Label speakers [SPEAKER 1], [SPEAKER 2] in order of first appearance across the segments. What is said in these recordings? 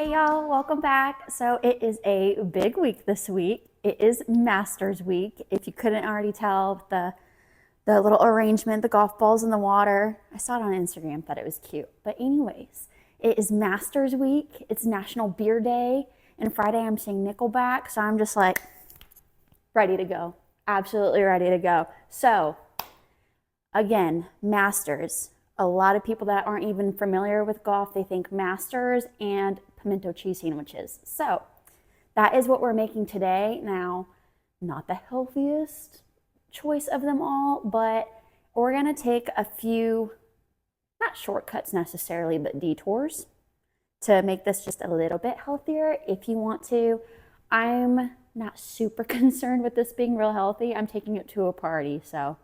[SPEAKER 1] Hey y'all, welcome back. So it is a big week this week. It is Masters week. If you couldn't already tell, the little arrangement, the golf balls in the water. I saw it on Instagram, thought it was cute. But anyways, it is Masters week. It's National Beer Day. And Friday I'm seeing Nickelback. So I'm just like ready to go. Absolutely ready to go. So again, Masters. A lot of people that aren't even familiar with golf, they think Masters and Pimento Cheese Sandwiches. So that is what we're making today. Now, not the healthiest choice of them all, but we're gonna take a few, not shortcuts necessarily, but detours to make this just a little bit healthier if you want to. I'm not super concerned with this being real healthy. I'm taking it to a party, so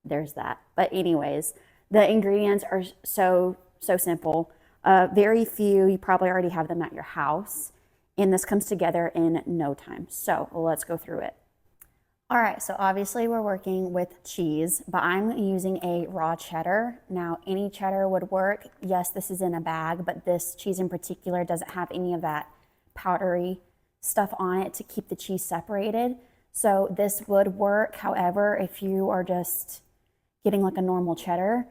[SPEAKER 1] there's that. But anyways, the ingredients are so simple. Very few, you probably already have them at your house. And this comes together in no time. So let's go through it. All right, so obviously we're working with cheese, but I'm using a raw cheddar. Now, any cheddar would work. Yes, this is in a bag, but this cheese in particular doesn't have any of that powdery stuff on it to keep the cheese separated. So this would work. However, if you are just getting like a normal cheddar,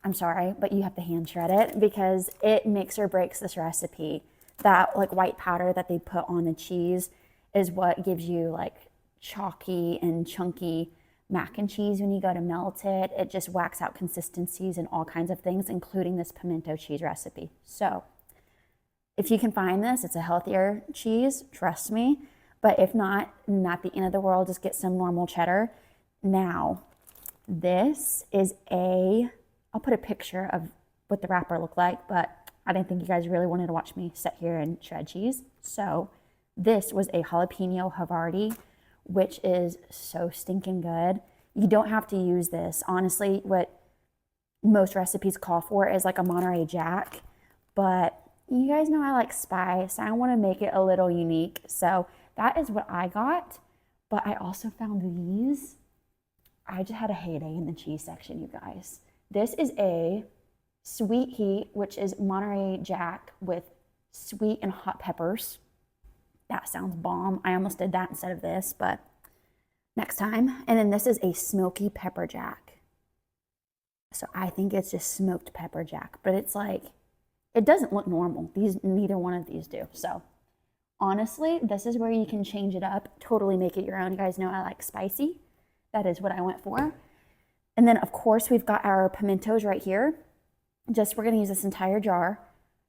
[SPEAKER 1] I'm sorry, but you have to hand shred it because it makes or breaks this recipe. That like white powder that they put on the cheese is what gives you like chalky and chunky mac and cheese when you go to melt it. It just whacks out consistencies and all kinds of things, including this pimento cheese recipe. So if you can find this, it's a healthier cheese, trust me. But if not the end of the world, just get some normal cheddar. Now, this is I'll put a picture of what the wrapper looked like, but I didn't think you guys really wanted to watch me sit here and shred cheese. So this was a jalapeno Havarti, which is so stinking good. You don't have to use this. Honestly, what most recipes call for is like a Monterey Jack, but you guys know I like spice. I want to make it a little unique. So that is what I got, but I also found these. I just had a heyday in the cheese section, you guys. This is a sweet heat, which is Monterey Jack with sweet and hot peppers. That sounds bomb. I almost did that instead of this, but next time. And then this is a smoky pepper jack. So I think it's just smoked pepper jack, but it's like, it doesn't look normal. Neither one of these do. So honestly, this is where you can change it up, totally make it your own. You guys know I like spicy. That is what I went for. And then of course we've got our pimentos right here. We're gonna use this entire jar,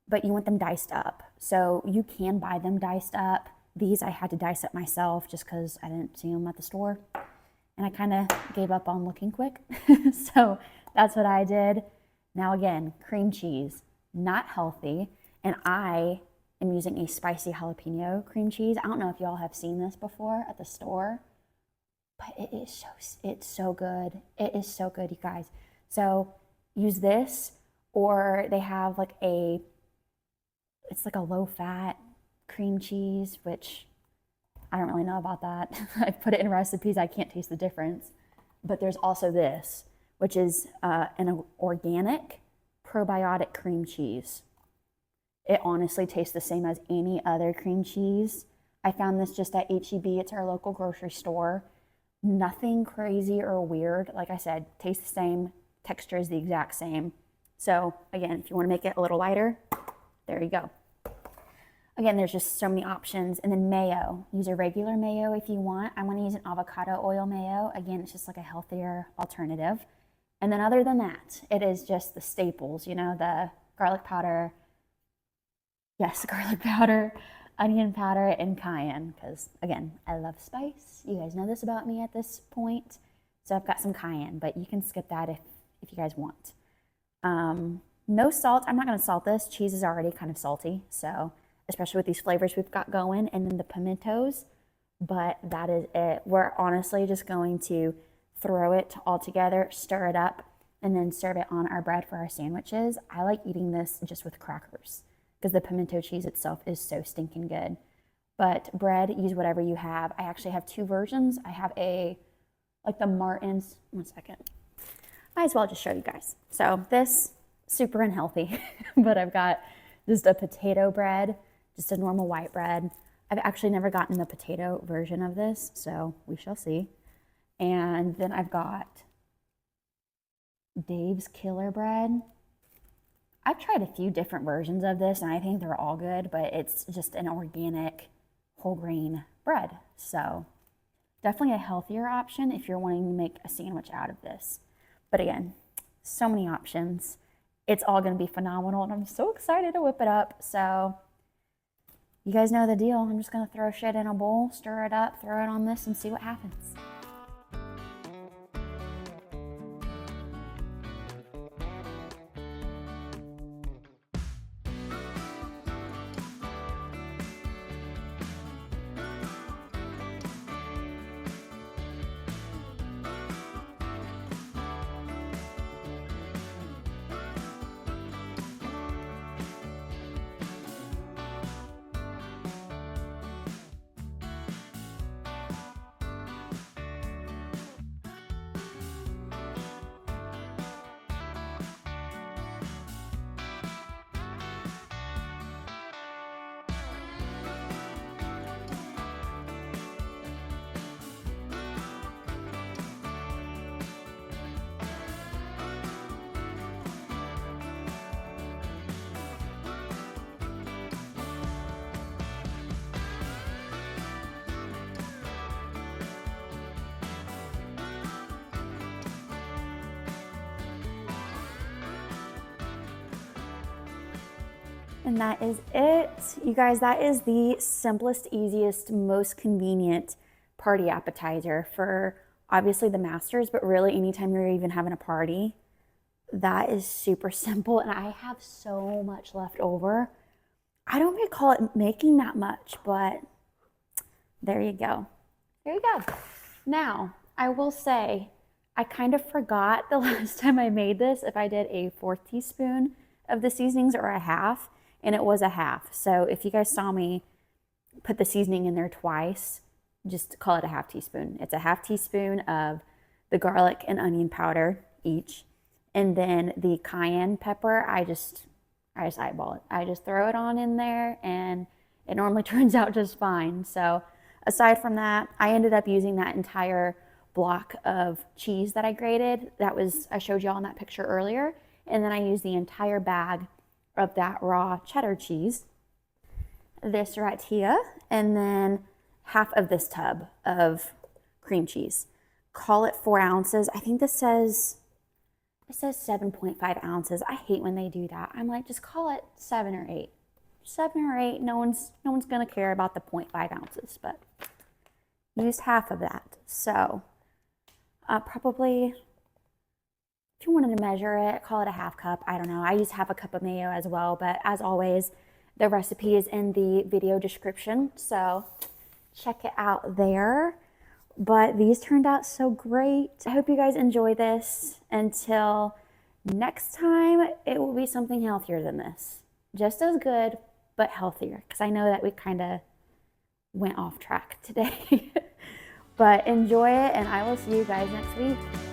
[SPEAKER 1] but you want them diced up. So you can buy them diced up. These I had to dice up myself just because I didn't see them at the store. And I kind of gave up on looking quick. So that's what I did. Now again, cream cheese, not healthy. And I am using a spicy jalapeno cream cheese. I don't know if y'all have seen this before at the store, but it's so good. It is so good, you guys. So use this, or they have like it's like a low fat cream cheese, which I don't really know about that. I put it in recipes, I can't taste the difference. But there's also this, which is an organic probiotic cream cheese. It honestly tastes the same as any other cream cheese. I found this just at H-E-B. It's our local grocery store. Nothing crazy or weird. Like I said, tastes the same, texture is the exact same. So again, if you want to make it a little lighter, there you go. Again, there's just so many options. And then mayo. Use a regular mayo if you want. I want to use an avocado oil mayo. Again, it's just like a healthier alternative. And then other than that, it is just the staples, you know, the garlic powder. Yes, garlic powder, onion powder, and cayenne, because again, I love spice. You guys know this about me at this point. So I've got some cayenne, but you can skip that if you guys want. No salt. I'm not going to salt this. Cheese is already kind of salty, so especially with these flavors we've got going, and then the pimentos, but that is it. We're honestly just going to throw it all together, stir it up, and then serve it on our bread for our sandwiches. I like eating this just with crackers because the pimento cheese itself is so stinking good. But bread, use whatever you have. I actually have two versions. I have like the Martin's, one second. Might as well just show you guys. So this, super unhealthy, but I've got just a potato bread, just a normal white bread. I've actually never gotten the potato version of this, so we shall see. And then I've got Dave's Killer Bread. I've tried a few different versions of this, and I think they're all good, but it's just an organic whole grain bread. So definitely a healthier option if you're wanting to make a sandwich out of this. But again, so many options. It's all going to be phenomenal, and I'm so excited to whip it up. So you guys know the deal. I'm just going to throw shit in a bowl, stir it up, throw it on this, and see what happens. And that is it. You guys, that is the simplest, easiest, most convenient party appetizer for obviously the masters, but really anytime you're even having a party. That is super simple, and I have so much left over. I don't recall it making that much, but there you go. There you go. Now, I will say, I kind of forgot the last time I made this if I did a 4th teaspoon of the seasonings or a half. And it was a half. So if you guys saw me put the seasoning in there twice, just call it a half teaspoon. It's a half teaspoon of the garlic and onion powder each. And then the cayenne pepper, I just eyeball it. I just throw it on in there, and it normally turns out just fine. So aside from that, I ended up using that entire block of cheese that I grated. I showed y'all in that picture earlier. And then I used the entire bag of that raw cheddar cheese, this right here, and then half of this tub of cream cheese. Call it 4 ounces. I think this says, it says 7.5 ounces. I hate when they do that. I'm like, just call it 7 or 8. 7 or 8, no one's gonna care about the 0.5 ounces, but used half of that. So probably, if you wanted to measure it, call it a half cup. I don't know. I used half a cup of mayo as well, but as always, the recipe is in the video description, so check it out there. But these turned out so great. I hope you guys enjoy this. Until next time, it will be something healthier than this. Just as good, but healthier, because I know that we kind of went off track today. But enjoy it, and I will see you guys next week.